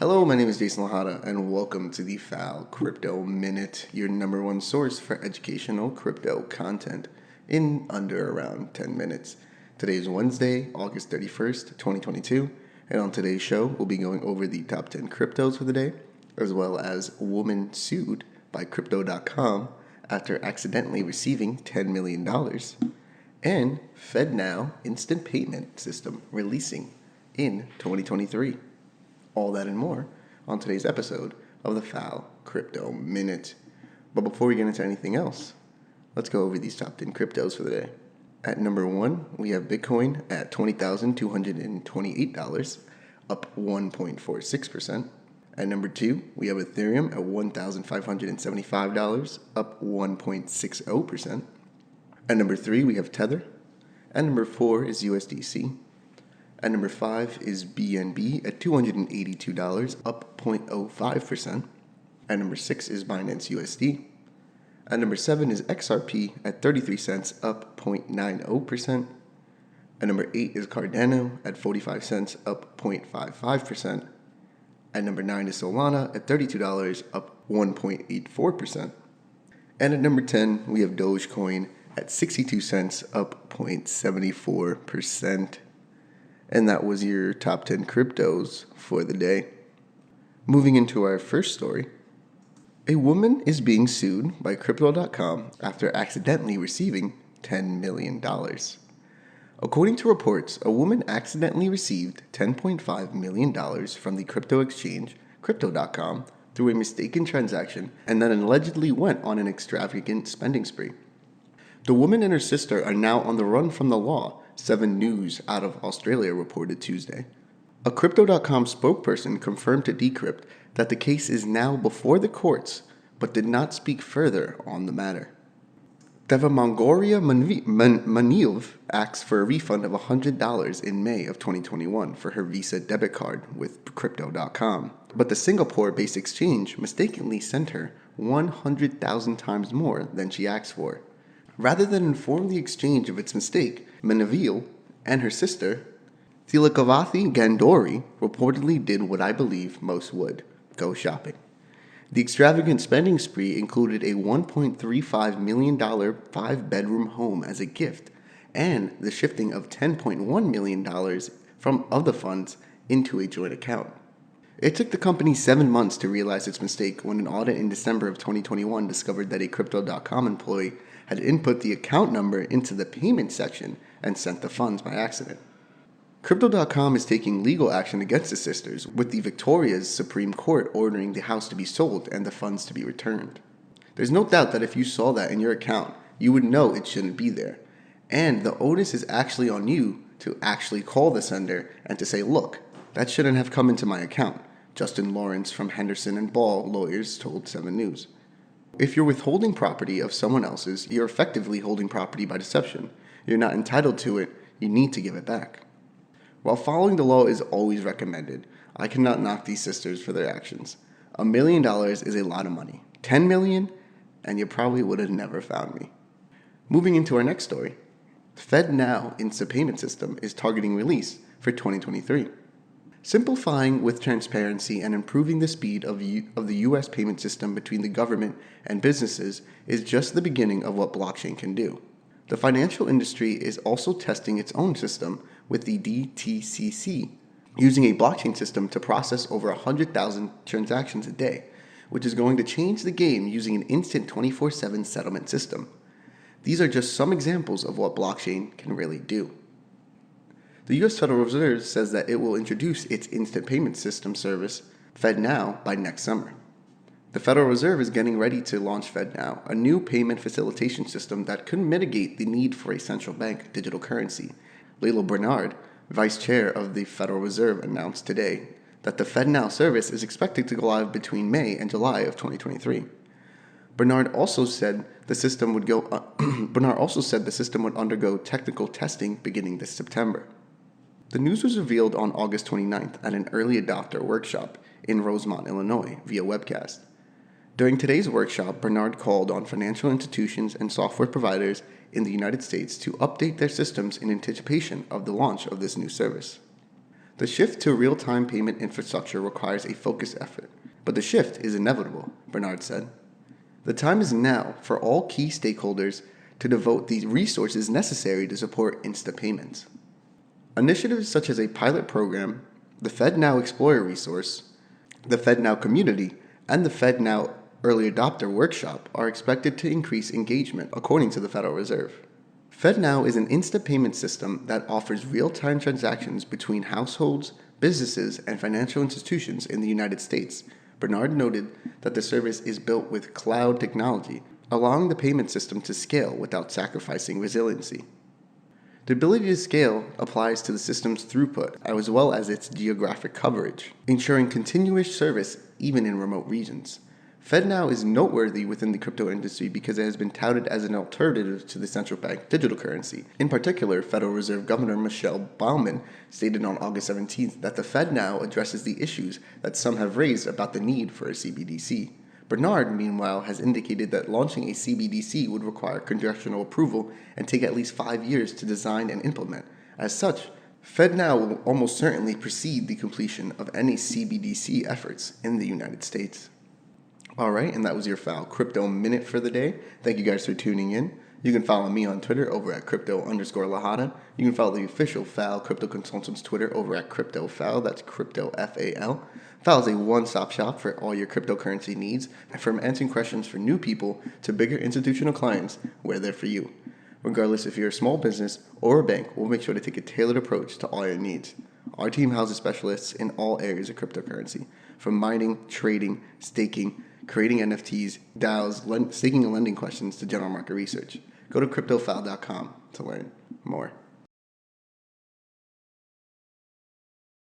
Hello, my name is Jason Lahada, and welcome to the FAL Crypto Minute, your number one source for educational crypto content in under around 10 minutes. Today is Wednesday, August 31st, 2022, and on today's show, we'll be going over the top 10 cryptos for the day, as well as woman sued by Crypto.com after accidentally receiving $10 million, and FedNow instant payment system releasing in 2023. All that and more on today's episode of the FAL Crypto Minute. But before we get into anything else, let's go over these top 10 cryptos for the day. At number 1, we have Bitcoin at $20,228, up 1.46%. At number 2, we have Ethereum at $1,575, up 1.60%. At number 3, we have Tether. At number 4 is USDC. At number 5 is BNB at $282, up 0.05%. At number 6 is Binance USD. At number 7 is XRP at 33 cents, up 0.90%. At number 8 is Cardano at 45 cents, up 0.55%. At number 9 is Solana at $32, up 1.84%. And at number 10, we have Dogecoin at 62 cents, up 0.74%. And that was your top 10 cryptos for the day. Moving into our first story. A woman is being sued by Crypto.com after accidentally receiving $10 million. According to reports, a woman accidentally received $10.5 million from the crypto exchange Crypto.com through a mistaken transaction and then allegedly went on an extravagant spending spree. The woman and her sister are now on the run from the law, 7 News out of Australia reported Tuesday. A Crypto.com spokesperson confirmed to Decrypt that the case is now before the courts, but did not speak further on the matter. Devamangoria Manilv asked for a refund of $100 in May of 2021 for her Visa debit card with Crypto.com, but the Singapore-based exchange mistakenly sent her 100,000 times more than she asked for. Rather than inform the exchange of its mistake, Manavil and her sister, Tilakavathi Gandori, reportedly did what I believe most would, go shopping. The extravagant spending spree included a $1.35 million 5-bedroom home as a gift and the shifting of $10.1 million of the funds into a joint account. It took the company 7 months to realize its mistake when an audit in December of 2021 discovered that a Crypto.com employee had input the account number into the payment section and sent the funds by accident. Crypto.com is taking legal action against the sisters, with the Victoria's Supreme Court ordering the house to be sold and the funds to be returned. There's no doubt that if you saw that in your account, you would know it shouldn't be there. And the onus is actually on you to actually call the sender and to say, look, that shouldn't have come into my account, Justin Lawrence from Henderson and Ball lawyers told 7 News. If you're withholding property of someone else's, you're effectively holding property by deception. You're not entitled to it, you need to give it back. While following the law is always recommended, I cannot knock these sisters for their actions. $1 million is a lot of money. $10 million, and you probably would have never found me. Moving into our next story. FedNow instant payment system is targeting release for 2023. Simplifying with transparency and improving the speed of the U.S. payment system between the government and businesses is just the beginning of what blockchain can do. The financial industry is also testing its own system with the DTCC, using a blockchain system to process over 100,000 transactions a day, which is going to change the game using an instant 24/7 settlement system. These are just some examples of what blockchain can really do. The U.S. Federal Reserve says that it will introduce its instant payment system service, FedNow, by next summer. The Federal Reserve is getting ready to launch FedNow, a new payment facilitation system that could mitigate the need for a central bank digital currency. Layla Bernard, Vice Chair of the Federal Reserve, announced today that the FedNow service is expected to go live between May and July of 2023. Bernard also said the system would undergo technical testing beginning this September. The news was revealed on August 29th at an early adopter workshop in Rosemont, Illinois, via webcast. During today's workshop, Bernard called on financial institutions and software providers in the United States to update their systems in anticipation of the launch of this new service. The shift to real-time payment infrastructure requires a focused effort, but the shift is inevitable, Bernard said. The time is now for all key stakeholders to devote the resources necessary to support instant payments. Initiatives such as a pilot program, the FedNow Explorer resource, the FedNow community, and the FedNow Early Adopter Workshop are expected to increase engagement, according to the Federal Reserve. FedNow is an instant payment system that offers real-time transactions between households, businesses, and financial institutions in the United States. Bernard noted that the service is built with cloud technology, allowing the payment system to scale without sacrificing resiliency. The ability to scale applies to the system's throughput as well as its geographic coverage, ensuring continuous service even in remote regions. FedNow is noteworthy within the crypto industry because it has been touted as an alternative to the central bank digital currency. In particular, Federal Reserve Governor Michelle Baumann stated on August 17th that the FedNow addresses the issues that some have raised about the need for a CBDC. Bernard, meanwhile, has indicated that launching a CBDC would require congressional approval and take at least 5 years to design and implement. As such, FedNow will almost certainly precede the completion of any CBDC efforts in the United States. Alright, and that was your FAL Crypto Minute for the day. Thank you guys for tuning in. You can follow me on Twitter over at crypto_lahada. You can follow the official FAL Crypto Consultants Twitter over at CryptoFAL. That's Crypto FAL. FAL is a one-stop shop for all your cryptocurrency needs, and from answering questions for new people to bigger institutional clients, we're there for you. Regardless if you're a small business or a bank, we'll make sure to take a tailored approach to all your needs. Our team houses specialists in all areas of cryptocurrency, from mining, trading, staking, creating NFTs, DAOs, staking and lending questions to general market research. Go to cryptofal.com to learn more.